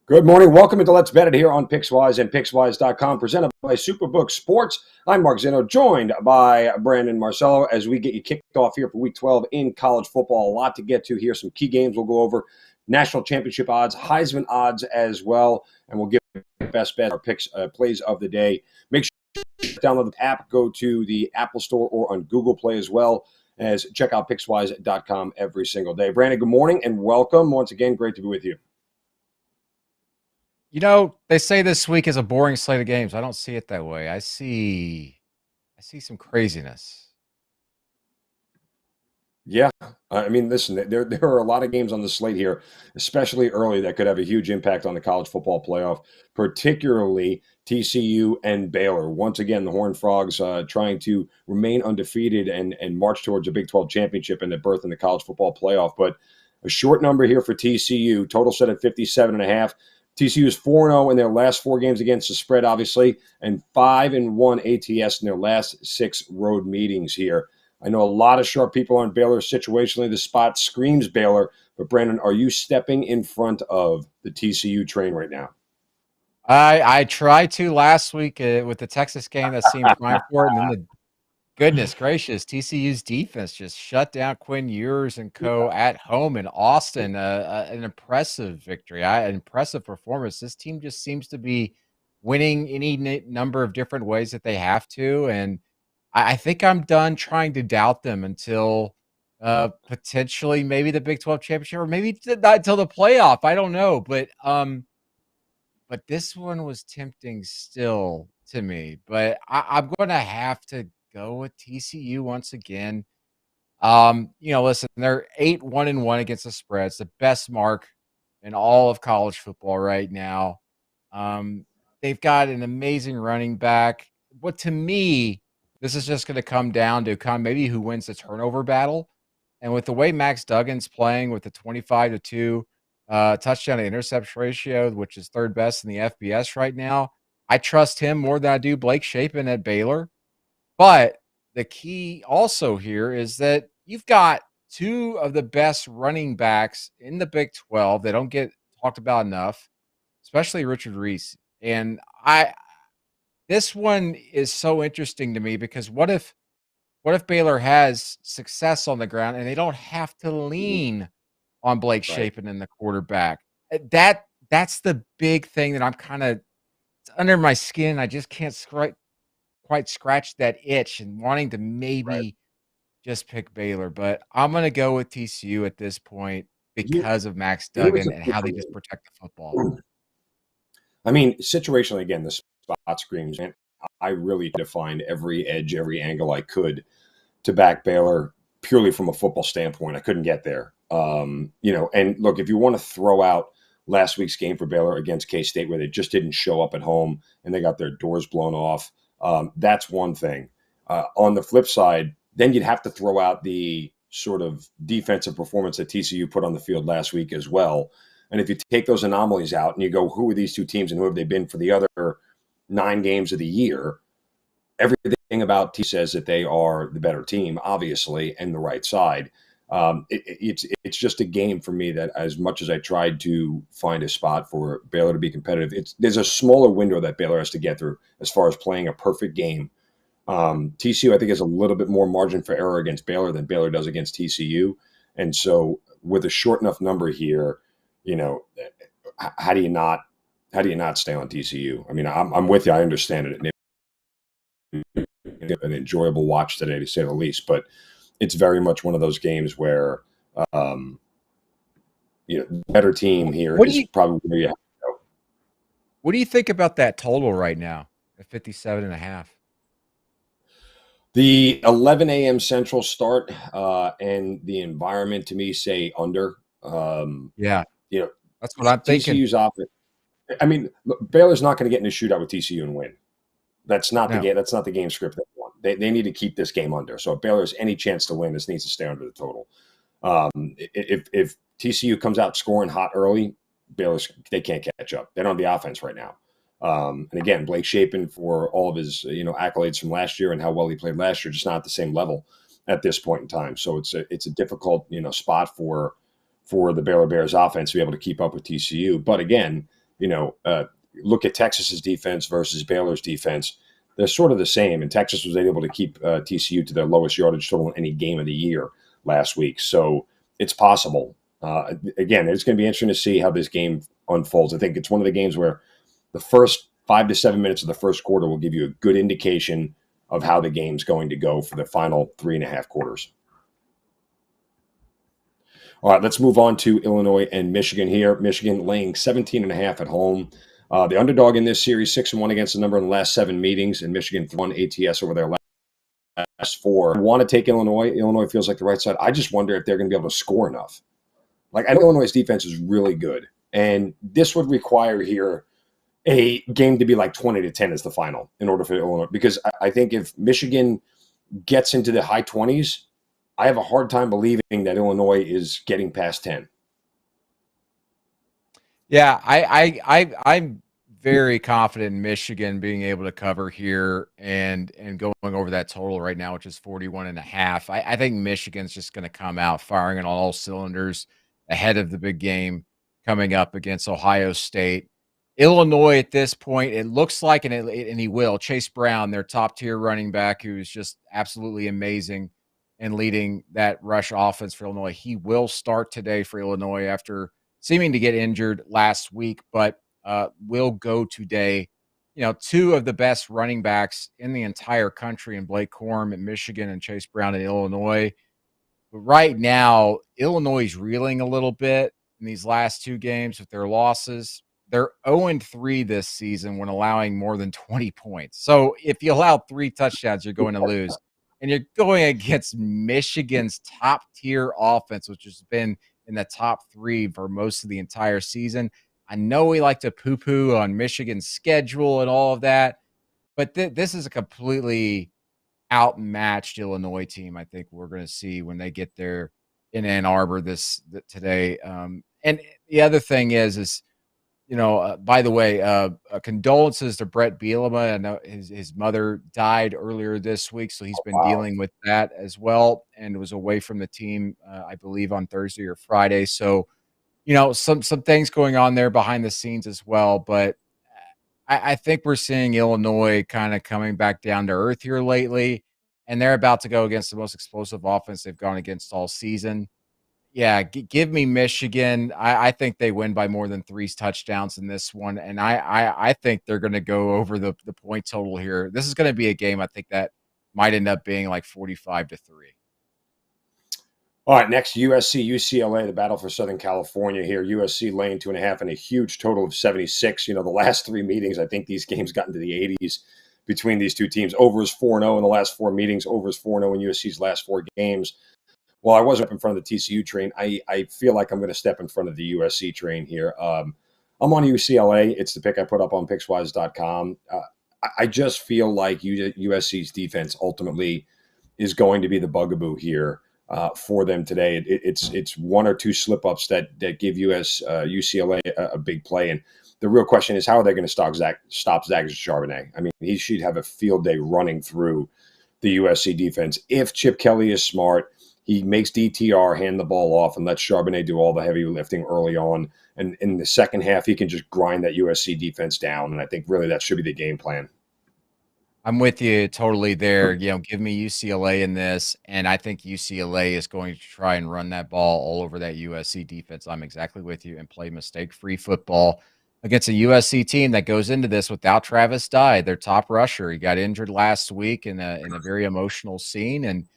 Good morning. Welcome to Let's Bet It here on Pickswise and Pickswise.com, presented by Superbook Sports. I'm Mark Zeno, joined by Brandon Marcello as we get you kicked off here for Week 12 in college football. A lot to get to here. Some key games we'll go over. National championship odds, Heisman odds as well, and we'll give best bet, our picks, plays of the day. Make sure you download the app, go to the Apple Store or on Google Play as well as check out Pickswise.com every single day. Brandon, good morning and welcome. Once again, great to be with you. You know, they say this week is a boring slate of games. I don't see it that way. I see some craziness. Yeah. I mean, listen, there are a lot of games on the slate here, especially early, that could have a huge impact on the college football playoff, particularly TCU and Baylor. Once again, the Horned Frogs trying to remain undefeated and march towards a Big 12 championship and the berth in the college football playoff. But a short number here for TCU, total set at 57.5. TCU is 4-0 in their last 4 games against the spread, obviously, and 5-1 ATS in their last 6 road meetings here. I know a lot of sharp people on Baylor. Situationally, the spot screams Baylor. But, Brandon, are you stepping in front of the TCU train right now? I tried to last week with the Texas game that seemed prime for it, and then goodness gracious, TCU's defense just shut down Quinn Ewers and co. at home in Austin. An impressive victory, an impressive performance. This team just seems to be winning any number of different ways that they have to, and I think I'm done trying to doubt them until potentially maybe the Big 12 championship, or maybe not until the playoff. I don't know, but this one was tempting still to me. But I'm going to have to go with TCU once again. Listen, they're 8-1-1 against the spread. It's the best mark in all of college football right now. They've got an amazing running back. But to me, this is just going to come down to maybe who wins the turnover battle. And with the way Max Duggan's playing with the 25-2 touchdown to interception ratio, which is third best in the FBS right now, I trust him more than I do Blake Shapen at Baylor. But the key also here is that you've got 2 of the best running backs in the Big 12. They don't get talked about enough, especially Richard Reese. And this one is so interesting to me because what if Baylor has success on the ground and they don't have to lean on Blake Shapen in the quarterback? That's the big thing that I'm it's under my skin. I just can't quite scratch that itch and wanting to maybe just pick Baylor. But I'm going to go with TCU at this point because of Max Duggan and how they just protect the football. I mean, situationally, again, the spot screams, man. I really tried to find every edge, every angle I could to back Baylor purely from a football standpoint. I couldn't get there. And look, if you want to throw out last week's game for Baylor against K-State where they just didn't show up at home and they got their doors blown off, that's one thing. On the flip side, then you'd have to throw out the sort of defensive performance that TCU put on the field last week as well. And if you take those anomalies out and you go, who are these 2 teams and who have they been for the other 9 games of the year? Everything about T says that they are the better team, obviously, and the right side. It's just a game for me that, as much as I tried to find a spot for Baylor to be competitive, there's a smaller window that Baylor has to get through as far as playing a perfect game. TCU, I think, has a little bit more margin for error against Baylor than Baylor does against TCU. And so with a short enough number here, you know, how do you not stay on TCU? I mean, I'm with you. I understand it. An enjoyable watch today, to say the least. But it's very much one of those games where, um, the better team here What do is you probably where you have to go. what do you think about that total right now at 57.5? The 11 a.m. Central start and the environment to me say under. Yeah, You know, that's what I'm thinking. TCU's offense. I mean, look, Baylor's not going to get in a shootout with TCU and win. That's not the No. game. That's not the game script they want. They need to keep this game under. So if Baylor has any chance to win, this needs to stay under the total. If TCU comes out scoring hot early, Baylor's they can't catch up. They don't have the offense right now. And again, Blake Shapen, for all of his accolades from last year and how well he played last year, just not at the same level at this point in time. So it's a difficult spot for the Baylor Bears offense to be able to keep up with TCU. But again, look at Texas's defense versus Baylor's defense. They're sort of the same, and Texas was able to keep TCU to their lowest yardage total in any game of the year last week. So it's possible. Again, it's going to be interesting to see how this game unfolds. I think it's one of the games where the first 5 to 7 minutes of the first quarter will give you a good indication of how the game's going to go for the final 3.5 quarters. All right, let's move on to Illinois and Michigan here. Michigan laying 17.5 at home. The underdog in this series, 6-1 against the number in the last 7 meetings, and Michigan won ATS over their last 4. I want to take Illinois. Illinois feels like the right side. I just wonder if they're going to be able to score enough. Like, I know Illinois' defense is really good, and this would require here a game to be like 20-10 as the final in order for Illinois. Because I think if Michigan gets into the high 20s, I have a hard time believing that Illinois is getting past 10. Yeah, I'm very confident in Michigan being able to cover here and going over that total right now, which is 41.5. I think Michigan's just going to come out firing on all cylinders ahead of the big game coming up against Ohio State. Illinois at this point, it looks like, and he will. Chase Brown, their top tier running back, who's just absolutely amazing and leading that rush offense for Illinois. He will start today for Illinois after seeming to get injured last week, but will go today. 2 of the best running backs in the entire country in Blake Corum at Michigan and Chase Brown in Illinois. But right now, Illinois is reeling a little bit in these last 2 games with their losses. They're 0-3 this season when allowing more than 20 points. So if you allow 3 touchdowns, you're going to lose. And you're going against Michigan's top-tier offense, which has been in the top 3 for most of the entire season. I know we like to poo-poo on Michigan's schedule and all of that, but this is a completely outmatched Illinois team. I think we're going to see when they get there in Ann Arbor today. And the other thing is by the way, condolences to Brett Bielema. I know his mother died earlier this week, so he's been dealing with that as well, and was away from the team, I believe, on Thursday or Friday. So, some things going on there behind the scenes as well. But I think we're seeing Illinois kind of coming back down to earth here lately, and they're about to go against the most explosive offense they've gone against all season. Yeah, give me Michigan. I think they win by more than 3 touchdowns in this one, and I think they're going to go over the point total here. This is going to be a game I think that might end up being like 45-3. All right, next, USC, UCLA, the battle for Southern California here. USC laying 2.5 and a huge total of 76. The last 3 meetings, I think these games got into the 80s between these two teams. Over is 4-0 in the last 4 meetings. Over is 4-0 in USC's last 4 games. Well, I was up in front of the TCU train. I feel like I'm going to step in front of the USC train here. I'm on UCLA. It's the pick I put up on Pickswise.com. I just feel like USC's defense ultimately is going to be the bugaboo here for them today. It's 1 or 2 slip-ups that give UCLA a big play. And the real question is, how are they going to stop Zach Charbonnet? I mean, he should have a field day running through the USC defense. If Chip Kelly is smart, he makes DTR hand the ball off and lets Charbonnet do all the heavy lifting early on. And in the second half, he can just grind that USC defense down. And I think really that should be the game plan. I'm with you totally there. Give me UCLA in this, and I think UCLA is going to try and run that ball all over that USC defense. I'm exactly with you and play mistake-free football against a USC team that goes into this without Travis Dye, their top rusher. He got injured last week in a very emotional scene, and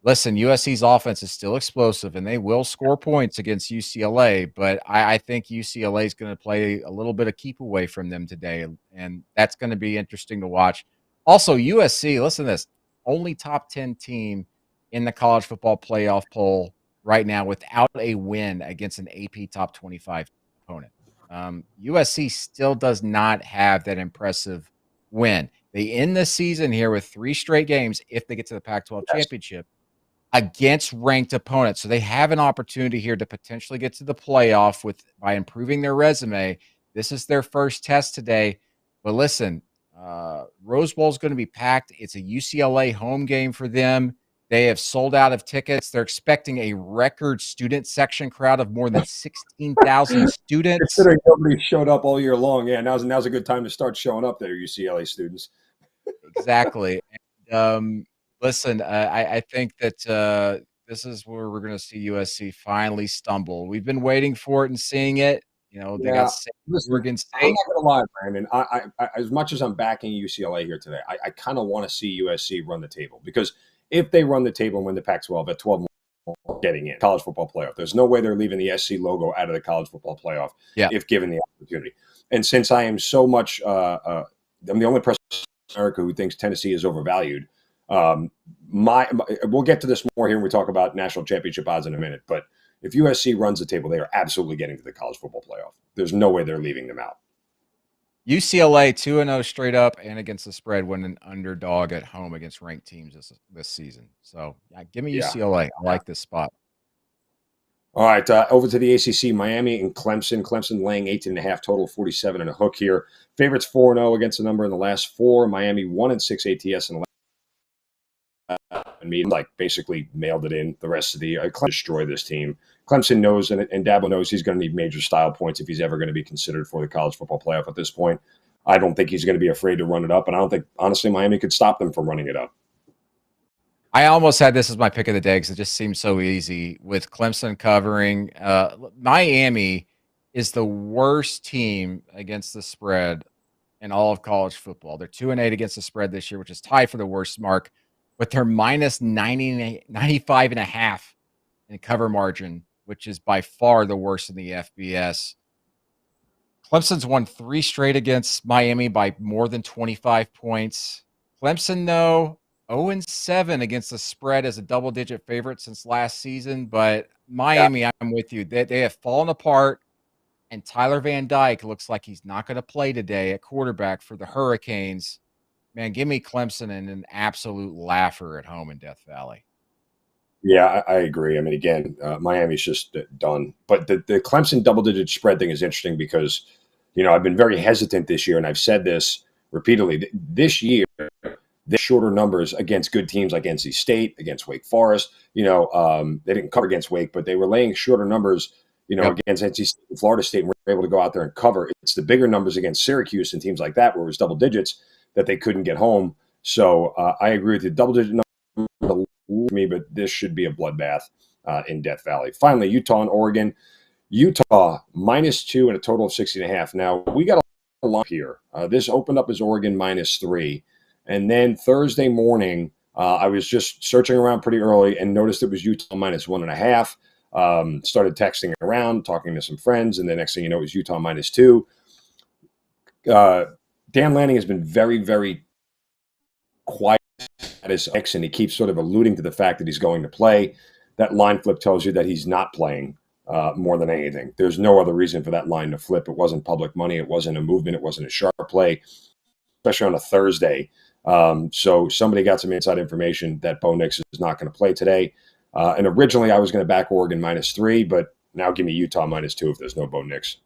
listen, USC's offense is still explosive, and they will score points against UCLA, but I think UCLA is going to play a little bit of keep away from them today, and that's going to be interesting to watch. Also, USC, listen to this, only top 10 team in the college football playoff poll right now without a win against an AP top 25 opponent. USC still does not have that impressive win. They end the season here with 3 straight games if they get to the Pac-12 Yes. championship against ranked opponents. So they have an opportunity here to potentially get to the playoff by improving their resume. This is their first test today. But listen, Rose Bowl is going to be packed. It's a UCLA home game for them. They have sold out of tickets. They're expecting a record student section crowd of more than 16,000 students. Considering nobody showed up all year long, yeah, now's a good time to start showing up there, UCLA students. Exactly. And, listen, I think that this is where we're going to see USC finally stumble. We've been waiting for it and seeing it. They Yeah, got listen, Oregon I'm State. not gonna lie, Brandon. As much as I'm backing UCLA here today, I kind of want to see USC run the table because if they run the table and win the Pac-12 at 12, getting in college football playoff, there's no way they're leaving the SC logo out of the college football playoff Yeah. if given the opportunity. And since I am so much, I'm the only person in America who thinks Tennessee is overvalued. We'll get to this more here when we talk about national championship odds in a minute, but if USC runs the table, they are absolutely getting to the college football playoff. There's no way they're leaving them out. UCLA 2-0 straight up and against the spread when an underdog at home against ranked teams this season. So give me Yeah. UCLA. I like this spot. All right, over to the ACC, Miami and Clemson. Clemson laying 18.5, total 47 and a hook here. Favorites 4-0 against the number in the last 4. Miami 1-6 ATS and me basically mailed it in the rest of the year. Clemson destroy this team. Clemson knows, and Dabo knows he's going to need major style points if he's ever going to be considered for the college football playoff at this point. I don't think he's going to be afraid to run it up, and I don't think, honestly, Miami could stop them from running it up. I almost had this as my pick of the day because it just seems so easy with Clemson covering. Miami is the worst team against the spread in all of college football. They're 2-8 against the spread this year, which is tied for the worst mark, but they're minus 95.5 in cover margin, which is by far the worst in the FBS. Clemson's won 3 straight against Miami by more than 25 points. Clemson, though, 0-7 against the spread as a double-digit favorite since last season. But Miami, I'm with you. They have fallen apart, and Tyler Van Dyke looks like he's not going to play today at quarterback for the Hurricanes. Man, give me Clemson and an absolute laugher at home in Death Valley. Yeah, I agree. I mean, again, Miami's just done. But the Clemson double-digit spread thing is interesting because, I've been very hesitant this year, and I've said this repeatedly. This year, the shorter numbers against good teams like NC State, against Wake Forest. They didn't cover against Wake, but they were laying shorter numbers, against NC State and Florida State, and were able to go out there and cover. It's the bigger numbers against Syracuse and teams like that where it was double digits that they couldn't get home. So I agree with you. Double-digit numbers me, but this should be a bloodbath in Death Valley. Finally, Utah and Oregon. Utah -2 and a total of 60.5. Now, we got a lot here. This opened up as Oregon -3. And then Thursday morning, I was just searching around pretty early and noticed it was Utah -1.5. Started texting around, talking to some friends, and the next thing you know, it was Utah -2. Dan Lanning has been very, very quiet at his ex, and he keeps sort of alluding to the fact that he's going to play. That line flip tells you that he's not playing more than anything. There's no other reason for that line to flip. It wasn't public money. It wasn't a movement. It wasn't a sharp play, especially on a Thursday. So somebody got some inside information that Bo Nix is not going to play today. And originally I was going to back Oregon -3, but now give me Utah -2 if there's no Bo Nix.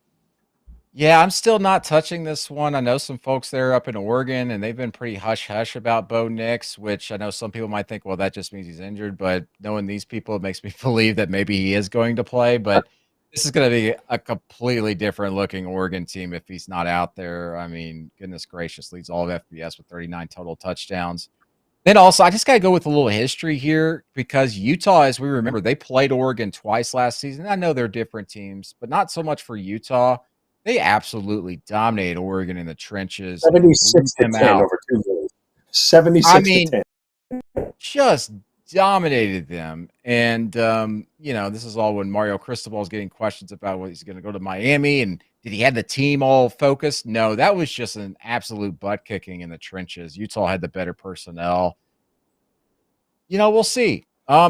Yeah, I'm still not touching this one. I know some folks there up in Oregon, and they've been pretty hush-hush about Bo Nix, which I know some people might think, well, that just means he's injured. But knowing these people, it makes me believe that maybe he is going to play. But This is going to be a completely different looking Oregon team if he's not out there. I mean, goodness gracious, leads all of FBS with 39 total touchdowns. Then also, I just got to go with a little history here because Utah, as we remember, they played Oregon twice last season. I know they're different teams, but not so much for Utah. They absolutely dominated Oregon in the trenches and blew 76 to them 10 out. over 2 years. I 76 to mean, 10. just dominated them. And, this is all when Mario Cristobal is getting questions about what he's going to go to Miami and did he have the team all focused? No, that was just an absolute butt kicking in the trenches. Utah had the better personnel. We'll see.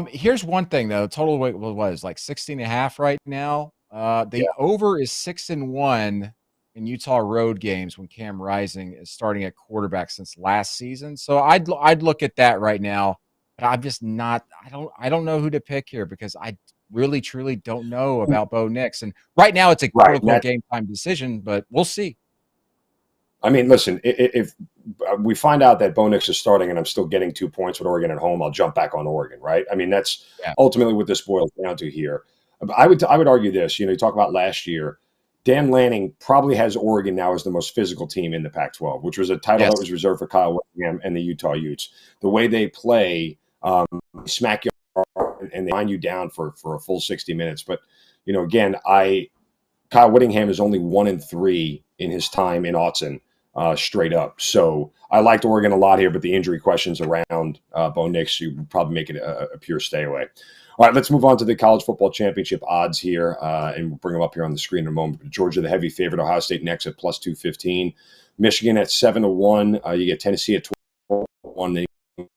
Here's one thing though. Total weight was like 16 and a half right now. Yeah. The over is 6-1 in Utah road games when Cam Rising is starting at quarterback since last season. So I'd look at that right now, but I'm just not. I don't know who to pick here because I really truly don't know about Bo Nix. And right now it's a quote Right. unquote game time decision, but we'll see. I mean, listen, if we find out that Bo Nix is starting and I'm still getting 2 points with Oregon at home, I'll jump back on Oregon, right? I mean, that's ultimately what this boils down to here. I would argue this. You talk about last year. Dan Lanning probably has Oregon now as the most physical team in the Pac-12, which was a title that was reserved for Kyle Whittingham and the Utah Utes. The way they play, smack you and they wind you down for a full 60 minutes. But again, Kyle Whittingham is only 1-3 in his time in Autzen. Straight up. So I liked Oregon a lot here, but the injury questions around Bo Nix, you would probably make it a pure stay away. All right, let's move on to the college football championship odds here, and we'll bring them up here on the screen in a moment. Georgia, the heavy favorite, Ohio State next at plus 215. Michigan at 7-1. You get Tennessee at 12-1. Then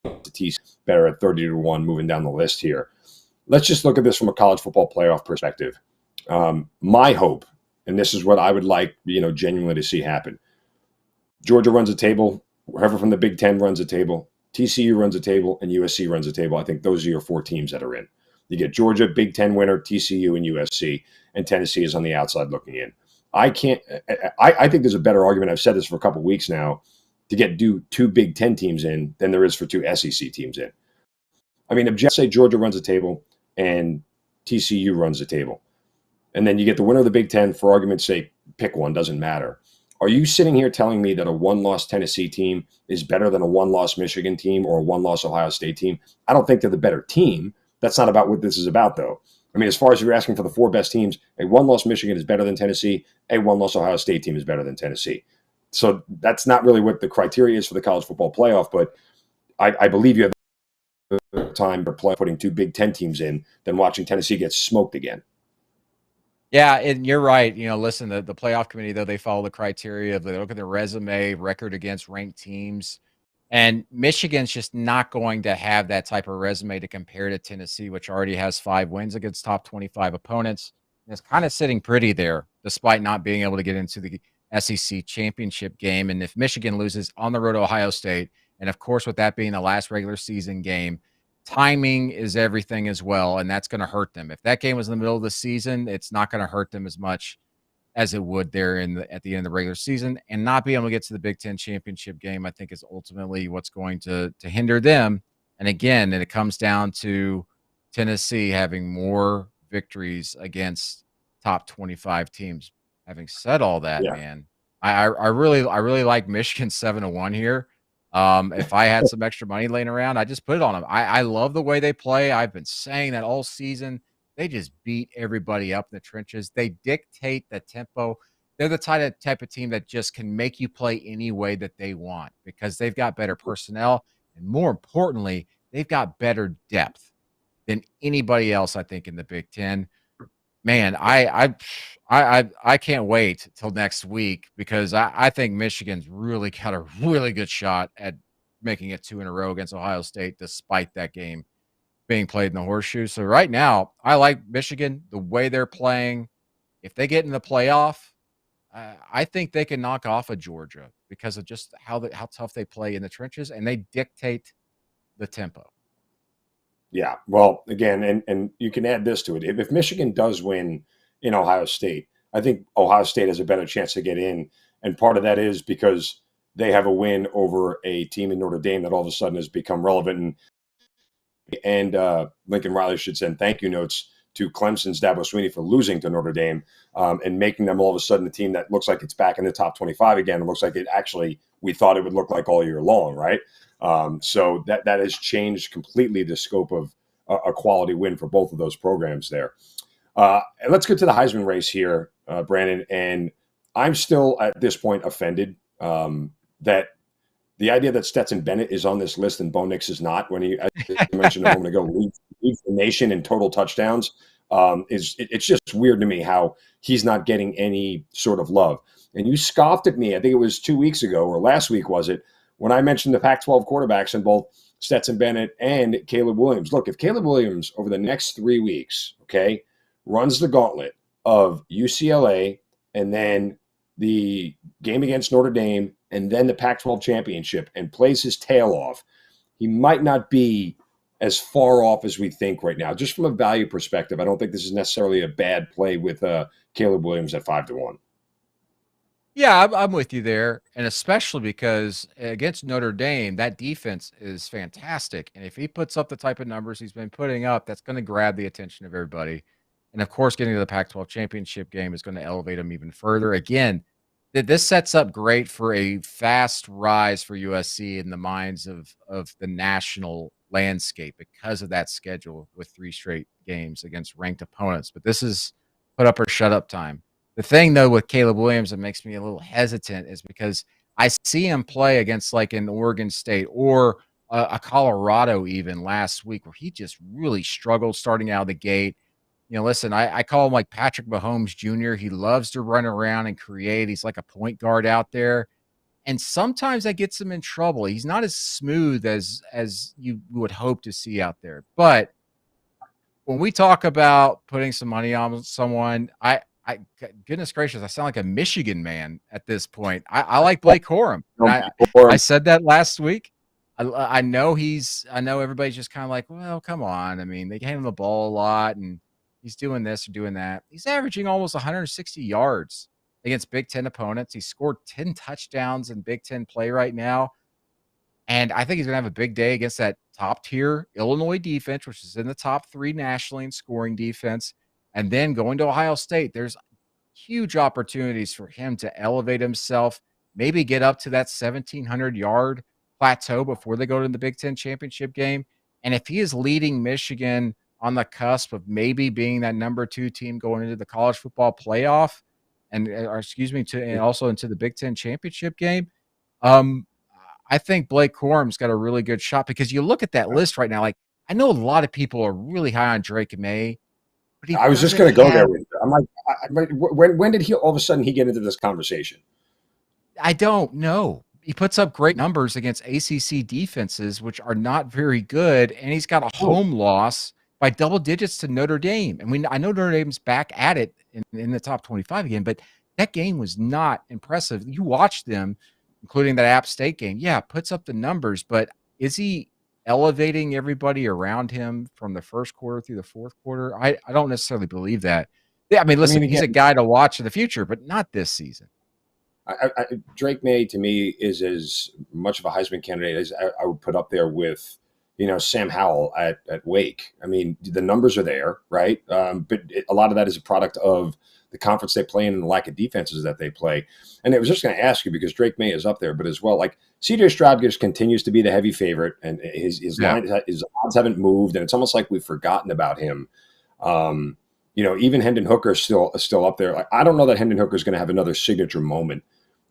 TCU better at 30-1, moving down the list here. Let's just look at this from a college football playoff perspective. My hope, and this is what I would like, genuinely to see happen. Georgia runs a table. Whoever from the Big Ten runs a table. TCU runs a table, and USC runs a table. I think those are your 4 teams that are in. You get Georgia, Big Ten winner, TCU, and USC, and Tennessee is on the outside looking in. I think there's a better argument. I've said this for a couple of weeks now to get 2 Big Ten teams in than there is for 2 SEC teams in. I mean, say Georgia runs a table and TCU runs a table, and then you get the winner of the Big Ten. For argument's sake, pick one. Doesn't matter. Are you sitting here telling me that a 1-loss Tennessee team is better than a 1-loss Michigan team or a 1-loss Ohio State team? I don't think they're the better team. That's not about what this is about, though. I mean, as far as you're asking for the 4 best teams, a 1-loss Michigan is better than Tennessee. A 1-loss Ohio State team is better than Tennessee. So that's not really what the criteria is for the college football playoff, but I believe you have the time to play putting 2 Big Ten teams in than watching Tennessee get smoked again. Yeah, and you're right. Listen, the playoff committee, though, they follow the criteria of they look at their resume, record against ranked teams. And Michigan's just not going to have that type of resume to compare to Tennessee, which already has 5 wins against top 25 opponents. And it's kind of sitting pretty there, despite not being able to get into the SEC championship game. And if Michigan loses on the road to Ohio State, and of course, with that being the last regular season game, timing is everything as well, and that's going to hurt them. If that game was in the middle of the season, it's not going to hurt them as much as it would there at the end of the regular season. And not being able to get to the Big Ten championship game, I think, is ultimately what's going to hinder them. And again, it comes down to Tennessee having more victories against top 25 teams. Having said all that, man, I really like Michigan 7-1 here. If I had some extra money laying around, I just put it on them. I love the way they play. I've been saying that all season. They just beat everybody up in the trenches. They dictate the tempo. They're the type of team that just can make you play any way that they want because they've got better personnel. And more importantly, they've got better depth than anybody else, I think, in the Big Ten. Man, I can't wait till next week because I think Michigan's really got a really good shot at making it 2 in a row against Ohio State, despite that game being played in the horseshoe. So right now, I like Michigan, the way they're playing. If they get in the playoff, I think they can knock off a Georgia because of just how tough they play in the trenches and they dictate the tempo. Yeah, well, again, and you can add this to it. If Michigan does win in Ohio State, I think Ohio State has a better chance to get in. And part of that is because they have a win over a team in Notre Dame that all of a sudden has become relevant. And Lincoln Riley should send thank you notes to Clemson's Dabo Swinney for losing to Notre Dame, and making them all of a sudden a team that looks like it's back in the top 25 again. It looks like it actually we thought it would look like all year long, right? So that has changed completely the scope of a quality win for both of those programs there. Let's get to the Heisman race here, Brandon. And I'm still at this point offended that the idea that Stetson Bennett is on this list and Bo Nix is not, when he, as you mentioned a moment ago, leads the nation in total touchdowns, it's just weird to me how he's not getting any sort of love. And you scoffed at me, I think it was 2 weeks ago or last week, was it, when I mentioned the Pac-12 quarterbacks and both Stetson Bennett and Caleb Williams. Look, if Caleb Williams over the next 3 weeks, okay, runs the gauntlet of UCLA and then the game against Notre Dame and then the Pac-12 championship and plays his tail off, he might not be as far off as we think right now. Just from a value perspective, I don't think this is necessarily a bad play with Caleb Williams at 5-1. Yeah, I'm with you there, and especially because against Notre Dame, that defense is fantastic, and if he puts up the type of numbers he's been putting up, that's going to grab the attention of everybody. And of course, getting to the Pac-12 championship game is going to elevate him even further. Again, this sets up great for a fast rise for USC in the minds of the national landscape because of that schedule with 3 straight games against ranked opponents. But this is put up or shut up time. The thing, though, with Caleb Williams that makes me a little hesitant is because I see him play against like an Oregon State or a Colorado even last week where he just really struggled starting out of the gate. You know, listen, I call him like Patrick Mahomes Jr. He loves to run around and create. He's like a point guard out there. And sometimes that gets him in trouble. He's not as smooth as you would hope to see out there. But when we talk about putting some money on someone, goodness gracious, I sound like a Michigan man at this point. I like Blake Corum. I said that last week. I know everybody's just kind of like, well, come on. I mean, they hand him the ball a lot and he's doing this or doing that. He's averaging almost 160 yards against Big Ten opponents. He scored 10 touchdowns in Big Ten play right now. And I think he's going to have a big day against that top-tier Illinois defense, which is in the top 3 nationally in scoring defense. And then going to Ohio State, there's huge opportunities for him to elevate himself, maybe get up to that 1,700-yard plateau before they go to the Big Ten championship game. And if he is leading Michigan on the cusp of maybe being that number 2 team going into the college football playoff, and also into the Big Ten championship game, I think Blake Corum's got a really good shot because you look at that list right now. Like, I know a lot of people are really high on Drake May, but I was just going to go there with you. I'm like, when did he all of a sudden he get into this conversation? I don't know. He puts up great numbers against ACC defenses, which are not very good, and he's got a home loss by double digits to Notre Dame. And I know Notre Dame's back at it in the top 25 again, but that game was not impressive. You watched them, including that App State game. Yeah, puts up the numbers, but is he elevating everybody around him from the first quarter through the fourth quarter? I don't necessarily believe that. Yeah, I mean, listen, he's a guy to watch in the future, but not this season. Drake May, to me, is as much of a Heisman candidate as I would put up there with, Sam Howell at Wake. I mean, the numbers are there, right? But a lot of that is a product of the conference they play in and the lack of defenses that they play. And I was just going to ask you, because Drake May is up there, but as well, like CJ Stroud just continues to be the heavy favorite, and his odds haven't moved, and it's almost like we've forgotten about him. Even Hendon Hooker is still up there. Like, I don't know that Hendon Hooker is going to have another signature moment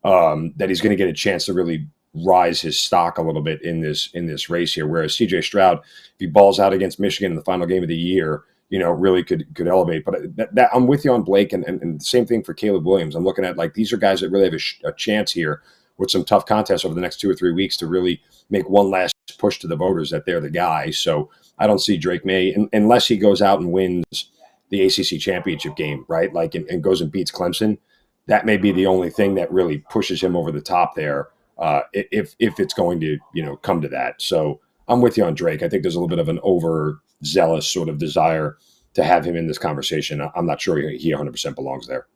that he's going to get a chance to really rise his stock a little bit in this race here. Whereas CJ Stroud, if he balls out against Michigan in the final game of the year, really could elevate. But that I'm with you on Blake, and the same thing for Caleb Williams. I'm looking at, like, these are guys that really have a chance here with some tough contests over the next 2 or 3 weeks to really make one last push to the voters that they're the guy. So I don't see Drake May unless he goes out and wins the ACC championship game, right? Like, and goes and beats Clemson. That may be the only thing that really pushes him over the top there, if it's going to come to that. So I'm with you on Drake. I think there's a little bit of an overzealous sort of desire to have him in this conversation. I'm not sure he 100% belongs there.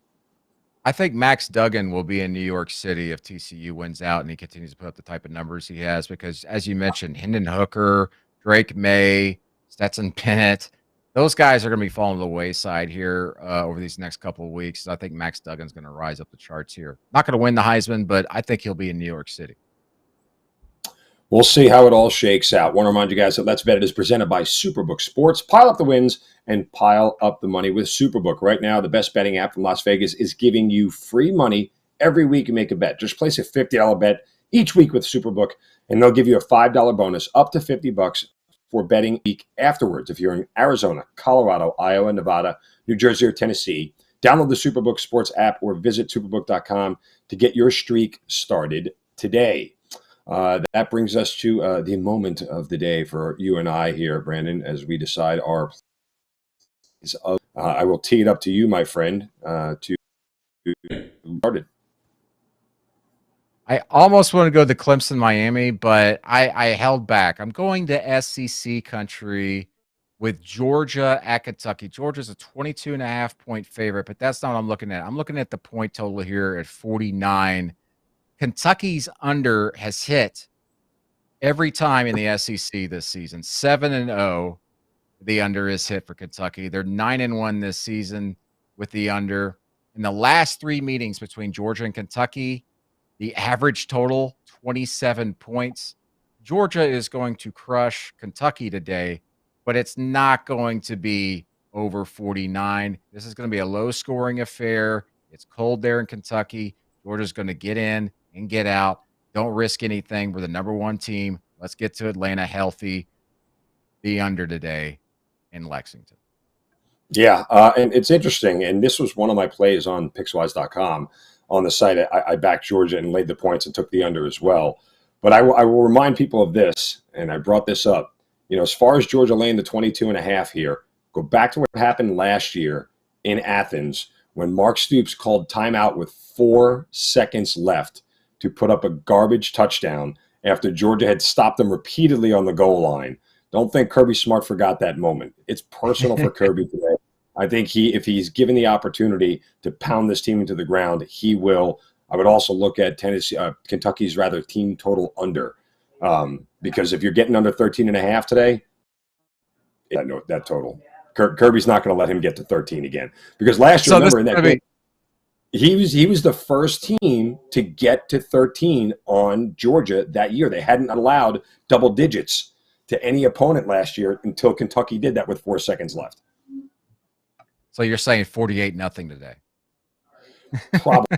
I think Max Duggan will be in New York City if TCU wins out and he continues to put up the type of numbers he has, because, as you mentioned, Hendon Hooker, Drake May, Stetson Bennett, those guys are going to be falling to the wayside here over these next couple of weeks. I think Max Duggan's going to rise up the charts here. Not going to win the Heisman, but I think he'll be in New York City. We'll see how it all shakes out. Want to remind you guys that Let's Bet It is presented by Superbook Sports. Pile up the wins and pile up the money with Superbook. Right now, the best betting app from Las Vegas is giving you free money every week you make a bet. Just place a $50 bet each week with Superbook, and they'll give you a $5 bonus up to $50 for betting week afterwards. If you're in Arizona, Colorado, Iowa, Nevada, New Jersey, or Tennessee, download the Superbook Sports app or visit superbook.com to get your streak started today. That brings us to the moment of the day for you and I here, Brandon, as we decide our plays. I will tee it up to you, my friend, to start it. I almost want to go to Clemson, Miami, but I held back. I'm going to SEC country with Georgia at Kentucky. Georgia's a 22.5-point favorite, but that's not what I'm looking at. I'm looking at the point total here at 49. Kentucky's under has hit every time in the SEC this season. 7-0, the under is hit for Kentucky. They're 9-1 this season with the under. In the last 3 meetings between Georgia and Kentucky, the average total, 27 points. Georgia is going to crush Kentucky today, but it's not going to be over 49. This is going to be a low-scoring affair. It's cold there in Kentucky. Georgia's going to get in and get out. Don't risk anything. We're the number 1 team. Let's get to Atlanta healthy. The under today in Lexington. Yeah, and it's interesting, and this was one of my plays on Pickswise.com. On the site, I backed Georgia and laid the points and took the under as well. But I will remind people of this, and I brought this up. As far as Georgia laying the 22.5 here, go back to what happened last year in Athens when Mark Stoops called timeout with 4 seconds left to put up a garbage touchdown after Georgia had stopped them repeatedly on the goal line. Don't think Kirby Smart forgot that moment. It's personal for Kirby today. I think if he's given the opportunity to pound this team into the ground, he will. I would also look at Kentucky's team total under, because if you're getting under 13.5 today, that total, Kirby's not going to let him get to 13 again. Because last year, remember in that game, he was the first team to get to 13 on Georgia that year. They hadn't allowed double digits to any opponent last year until Kentucky did that with 4 seconds left. So you're saying 48-0 today? Probably.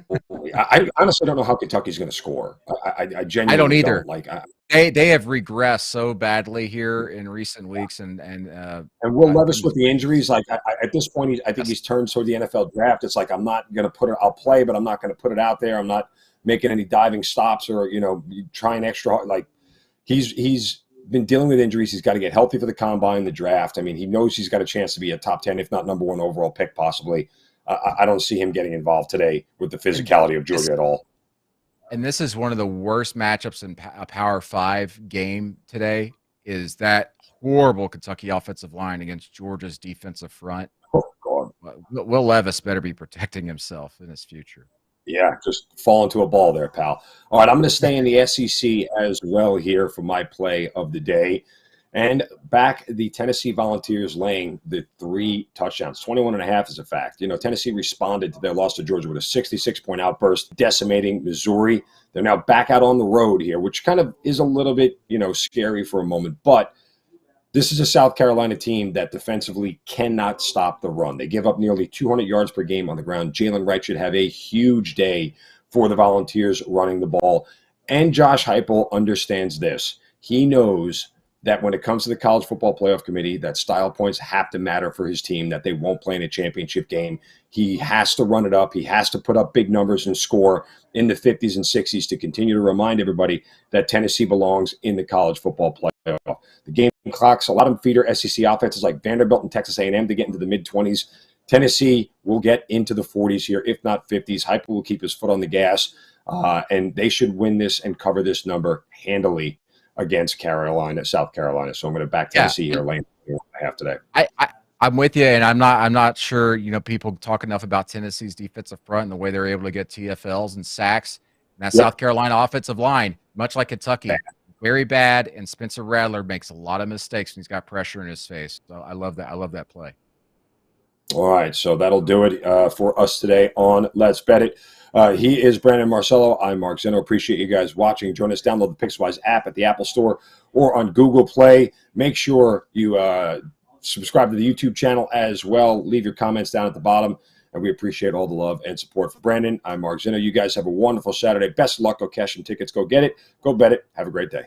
I honestly don't know how Kentucky's going to score. I genuinely don't either. They have regressed so badly here in recent weeks, and Will Levis with the injuries. At this point, I think he's turned toward the NFL draft. It's like I'm not going to put it. I'll play, but I'm not going to put it out there. I'm not making any diving stops or trying extra hard. Like he's been dealing with injuries. He's got to get healthy for the combine, the draft. I mean, he knows he's got a chance to be a top 10, if not number 1 overall pick, possibly. I don't see him getting involved today with the physicality of Georgia at all. And this is one of the worst matchups in a Power 5 game today, is that horrible Kentucky offensive line against Georgia's defensive front. Oh, God. Will Levis better be protecting himself in his future. Yeah, just fall into a ball there, pal. All right, I'm going to stay in the SEC as well here for my play of the day. And back the Tennessee Volunteers laying the 3 touchdowns. 21.5 is a fact. Tennessee responded to their loss to Georgia with a 66-point outburst, decimating Missouri. They're now back out on the road here, which kind of is a little bit, scary for a moment. But this is a South Carolina team that defensively cannot stop the run. They give up nearly 200 yards per game on the ground. Jalen Wright should have a huge day for the Volunteers running the ball. And Josh Heupel understands this. He knows that when it comes to the College Football Playoff Committee, that style points have to matter for his team, that they won't play in a championship game. He has to run it up. He has to put up big numbers and score in the 50s and 60s to continue to remind everybody that Tennessee belongs in the College Football Playoff. The game clocks, a lot of them feeder SEC offenses like Vanderbilt and Texas A&M to get into the mid-20s. Tennessee will get into the 40s here, if not 50s. Heupel will keep his foot on the gas, and they should win this and cover this number handily against South Carolina. So I'm going to back Tennessee here, laying 4.5 today. I'm with you, and I'm not sure. People talk enough about Tennessee's defensive front and the way they're able to get TFLs and sacks. And that South Carolina offensive line, much like Kentucky, very bad, and Spencer Rattler makes a lot of mistakes when he's got pressure in his face. So I love that. I love that play. All right, so that'll do it for us today on Let's Bet It. He is Brandon Marcello. I'm Mark Zeno. Appreciate you guys watching. Join us. Download the Pickswise app at the Apple Store or on Google Play. Make sure you subscribe to the YouTube channel as well. Leave your comments down at the bottom, and we appreciate all the love and support for Brandon. I'm Mark Zeno. You guys have a wonderful Saturday. Best of luck. Go cash some tickets. Go get it. Go bet it. Have a great day.